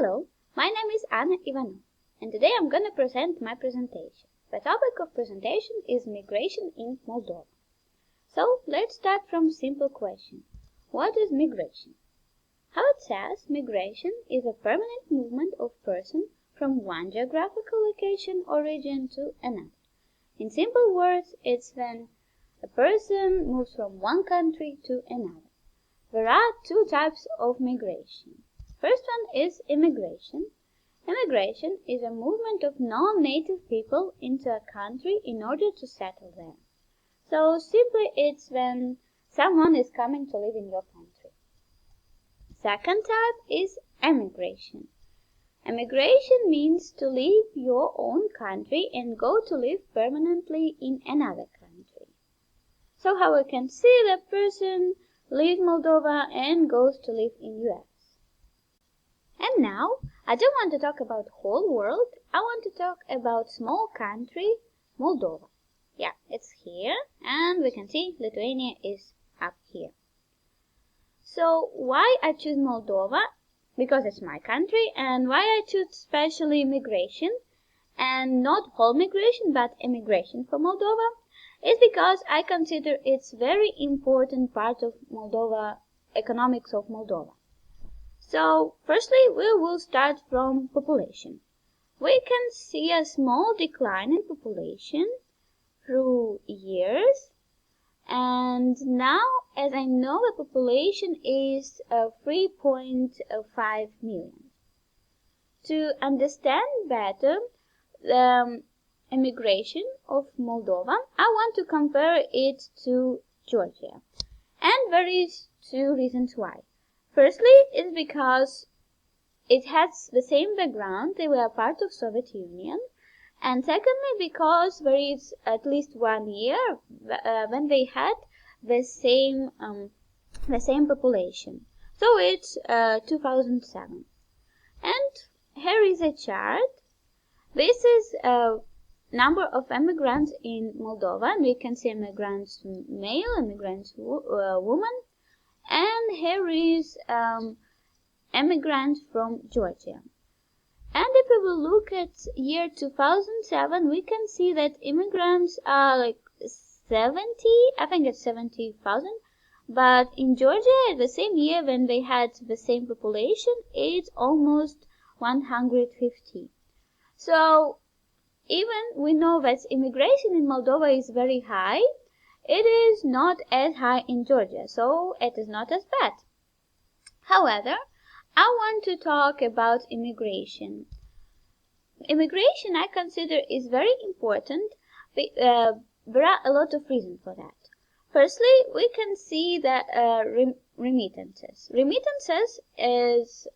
Hello, my name is Ivanov, and today I'm going to present my presentation. The topic of presentation is migration in Moldova. So let's start from simple question. What is migration? How it says, migration is a permanent movement of person from one geographical location or region to another. In simple words, it's when a person moves from one country to another. There are two types of migration. First one is immigration. Immigration is a movement of non-native people into a country in order to settle there. So simply it's when someone is coming to live in your country. Second type is emigration. Emigration means to leave your own country and go to live permanently in another country. So how we can see the person leaves Moldova and goes to live in US. And now, I don't want to talk about whole world, I want to talk about small country, Moldova. Yeah, it's here, and we can see Lithuania is up here. So, why I choose Moldova? Because it's my country, and why I choose especially migration, and not whole migration, but immigration for Moldova, is because I consider it's very important part of Moldova, economics of Moldova. So, firstly, we will start from population. We can see a small decline in population through years. And now, as I know, the population is 3.5 million. To understand better the immigration of Moldova, I want to compare it to Georgia. And there is two reasons why. Firstly, it's because it has the same background, they were part of Soviet Union. And secondly, because there is at least 1 year when they had the same population. So it's 2007. And here is a chart. This is a number of immigrants in Moldova. And we can see immigrants male, immigrants woman. And here is immigrants from Georgia. And if we will look at year 2007, we can see that immigrants are like 70, I think it's 70,000. But in Georgia, the same year when they had the same population, it's almost 150. So even we know that immigration in Moldova is very high, it is not as high in Georgia, so it is not as bad. However, I want to talk about immigration. Immigration, I consider, is very important. There are a lot of reasons for that. Firstly, we can see that remittances. Remittances is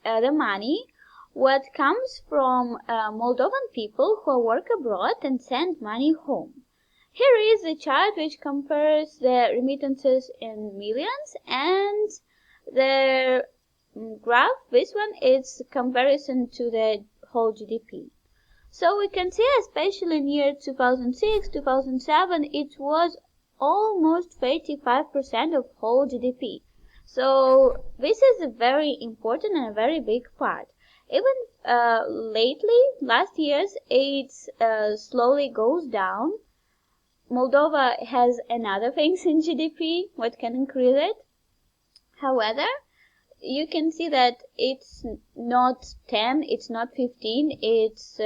the money what comes from Moldovan people who work abroad and send money home. Here is a chart which compares the remittances in millions, and the graph, this one is comparison to the whole GDP. So we can see, especially in year 2006, 2007, it was almost 35% of whole GDP. So this is a very important and a very big part. Even lately, last years, it slowly goes down. Moldova has another things in GDP, what can increase it. However, you can see that it's not 10, it's not 15, it's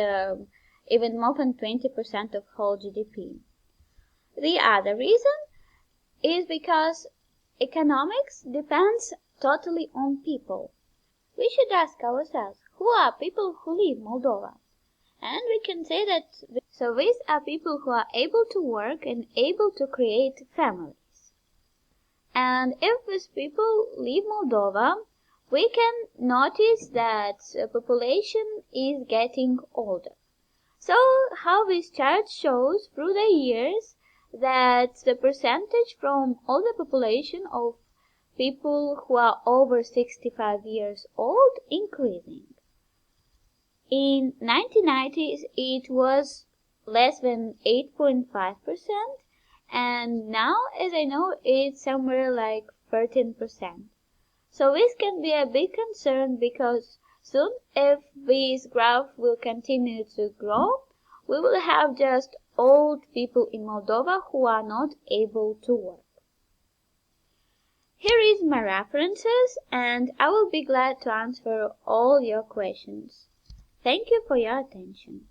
even more than 20% of whole GDP. The other reason is because economics depends totally on people. We should ask ourselves, who are people who leave Moldova? And we can say that, so these are people who are able to work and able to create families. And if these people leave Moldova, we can notice that the population is getting older. So how this chart shows through the years that the percentage from all the population of people who are over 65 years old increasing. In 1990s, it was less than 8.5%, and now, as I know, it's somewhere like 13%. So this can be a big concern because Soon, if this graph will continue to grow, we will have just old people in Moldova who are not able to work. Here is my references, and I will be glad to answer all your questions. Thank you for your attention.